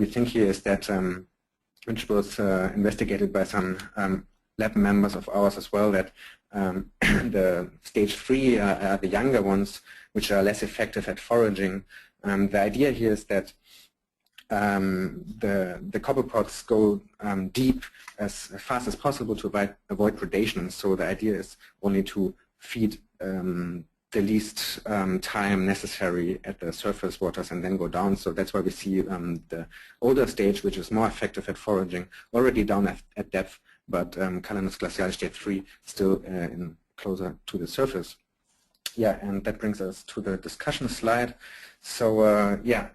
we think here is that, which was investigated by some lab members of ours as well, that the stage 3 are the younger ones, which are less effective at foraging. The idea here is that the copepods go deep as fast as possible to avoid predation. So the idea is only to feed the least time necessary at the surface waters and then go down. So that's why we see the older stage, which is more effective at foraging, already down at depth, but Calanus glacialis stage 3 still closer to the surface. Yeah, and that brings us to the discussion slide. So yeah,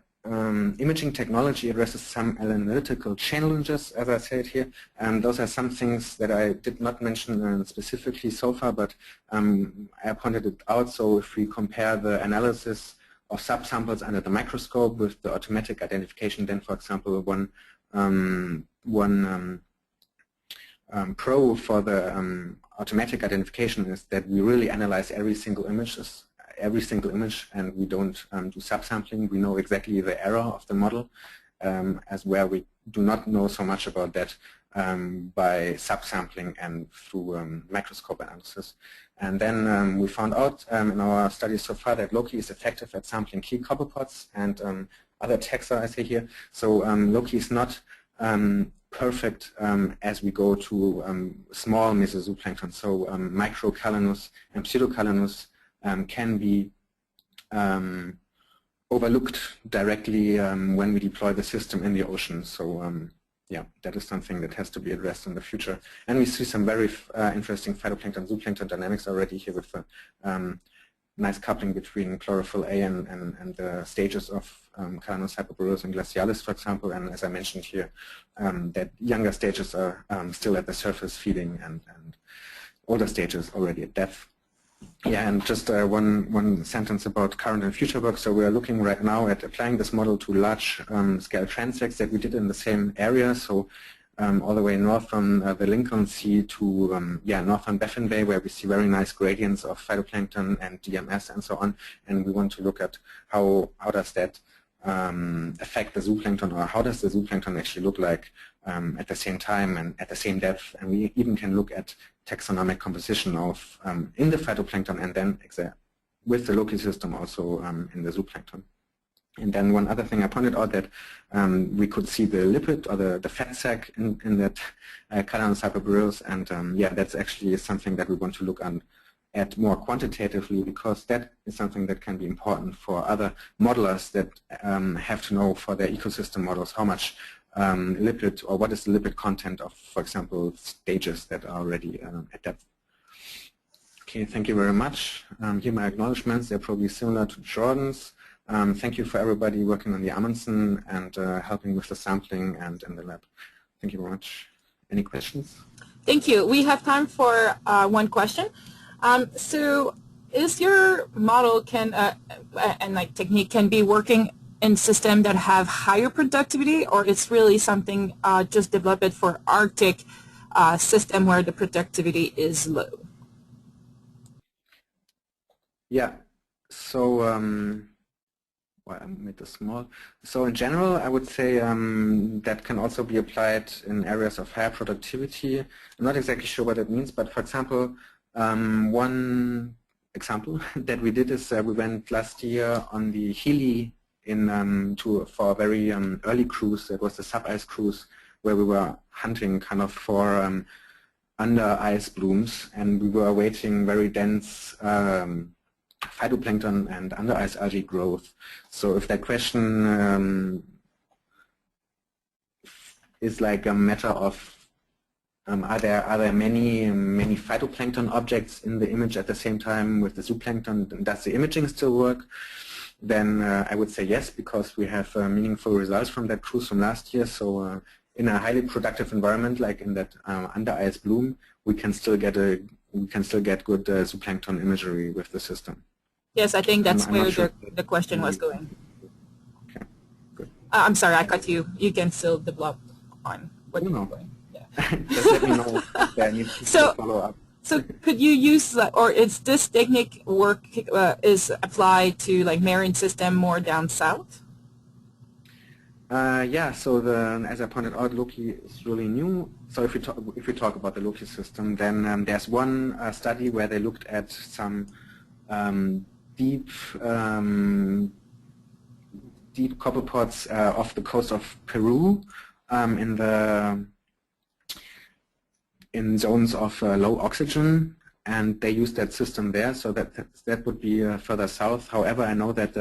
imaging technology addresses some analytical challenges, as I said here. Those are some things that I did not mention specifically so far, but I pointed it out. So if we compare the analysis of subsamples under the microscope with the automatic identification, then, for example, one pro for the automatic identification is that we really analyze every single image, and we don't do subsampling. We know exactly the error of the model, as where we do not know so much about that by subsampling and through microscope analysis. And then we found out in our studies so far that Loki is effective at sampling key copepods and other taxa, I say here. So Loki is not perfect as we go to small mesozooplankton. So microcalanus and pseudocalanus can be overlooked directly when we deploy the system in the ocean. So yeah, that is something that has to be addressed in the future. And we see some very interesting phytoplankton, zooplankton dynamics already here with the nice coupling between chlorophyll A and the stages of Calanus, hyperboreus, and glacialis, for example. And as I mentioned here, that younger stages are still at the surface feeding and older stages already at depth. Yeah, and just one sentence about current and future work. So we are looking right now at applying this model to large scale transects that we did in the same area. So all the way north from the Lincoln Sea to northern Baffin Bay, where we see very nice gradients of phytoplankton and DMS and so on. And we want to look at how does that affect the zooplankton, or how does the zooplankton actually look like at the same time and at the same depth. And we even can look at taxonomic composition of in the phytoplankton and then with the Loki system also in the zooplankton. And then one other thing I pointed out that we could see the lipid or the fat sac in that Calanus hyperboreus, and yeah, that's actually something that we want to look at more quantitatively, because that is something that can be important for other modelers that have to know for their ecosystem models how much lipid, or what is the lipid content of, for example, stages that are already at depth. Okay, thank you very much. Here my acknowledgements. They're probably similar to Jordan's. Thank you for everybody working on the Amundsen and helping with the sampling and in the lab. Thank you very much. Any questions? Thank you. We have time for one question. So is your model and like technique can be working in systems that have higher productivity, or it's really something just developed for Arctic system where the productivity is low? Yeah, so well, I made this small. So in general, I would say that can also be applied in areas of higher productivity. I'm not exactly sure what it means, but for example, one example that we did is we went last year on the Healy for a very early cruise. It was the sub-ice cruise where we were hunting kind of for under ice blooms, and we were awaiting very dense phytoplankton and under ice algae growth. So if that question is like a matter of are there many phytoplankton objects in the image at the same time with the zooplankton, does the imaging still work? Then I would say yes, because we have meaningful results from that cruise from last year. So in a highly productive environment like in that under ice bloom, we can still get good zooplankton imagery with the system. Yes, I think that's where the question was going. Okay, good. I'm sorry, I cut you. You can still develop on what you're doing. Yeah. Just let me know if I need to follow up. So could you use, or is this technique is applied to like marine system more down south? Yeah, so as I pointed out, Loki is really new. So if we talk about the Loki system, then there's one study where they looked at some deep deep copper pots off the coast of Peru in zones of low oxygen, and they used that system there. So that would be further south. However, I know that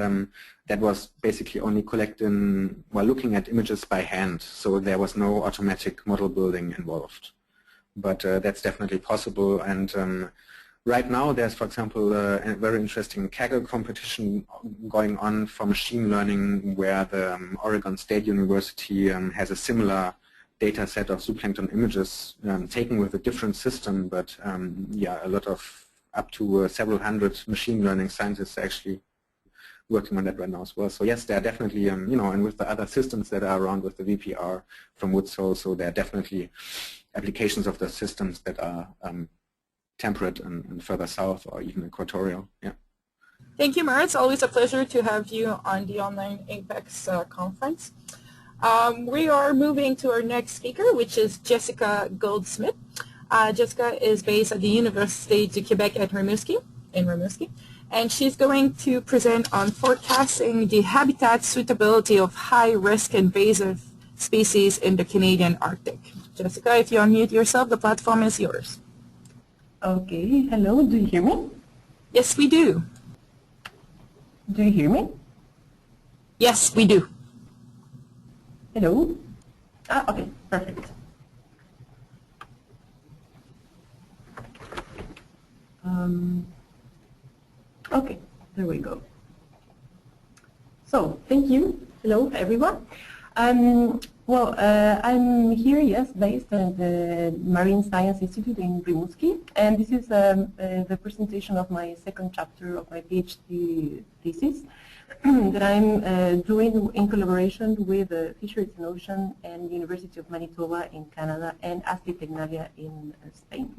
that was basically only collecting while looking at images by hand. So there was no automatic model building involved. But that's definitely possible. And right now, there's, for example, a very interesting Kaggle competition going on for machine learning, where the Oregon State University has a similar data set of zooplankton images taken with a different system, but yeah, a lot of up to several hundred machine learning scientists actually working on that right now as well. So yes, there are definitely, you know, and with the other systems that are around with the VPR from Woodsole, so there are definitely applications of the systems that are temperate and further south or even equatorial. Yeah. Thank you, Mara. It's always a pleasure to have you on the online APECS conference. We are moving to our next speaker, which is Jessica Goldsmith. Jessica is based at the Université du Québec at Rimouski, and she's going to present on forecasting the habitat suitability of high-risk invasive species in the Canadian Arctic. Jessica, if you unmute yourself, the platform is yours. Okay, hello, do you hear me? Yes, we do. Do you hear me? Yes, we do. Hello? Okay, perfect. Okay, there we go. So, thank you. Hello, everyone. Well, I'm here, yes, based at the Marine Science Institute in Rimouski, and this is the presentation of my second chapter of my PhD thesis that I'm doing in collaboration with Fisheries and Ocean and University of Manitoba in Canada and Astrid Tecnalia in Spain.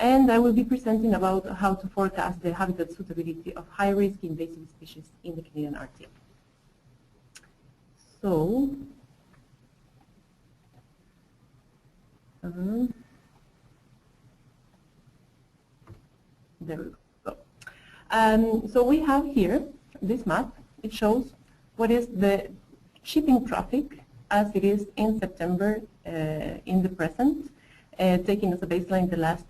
And I will be presenting about how to forecast the habitat suitability of high-risk invasive species in the Canadian Arctic. So, there we go. So we have here this map. It shows what is the shipping traffic as it is in September in the present, taking as a baseline the last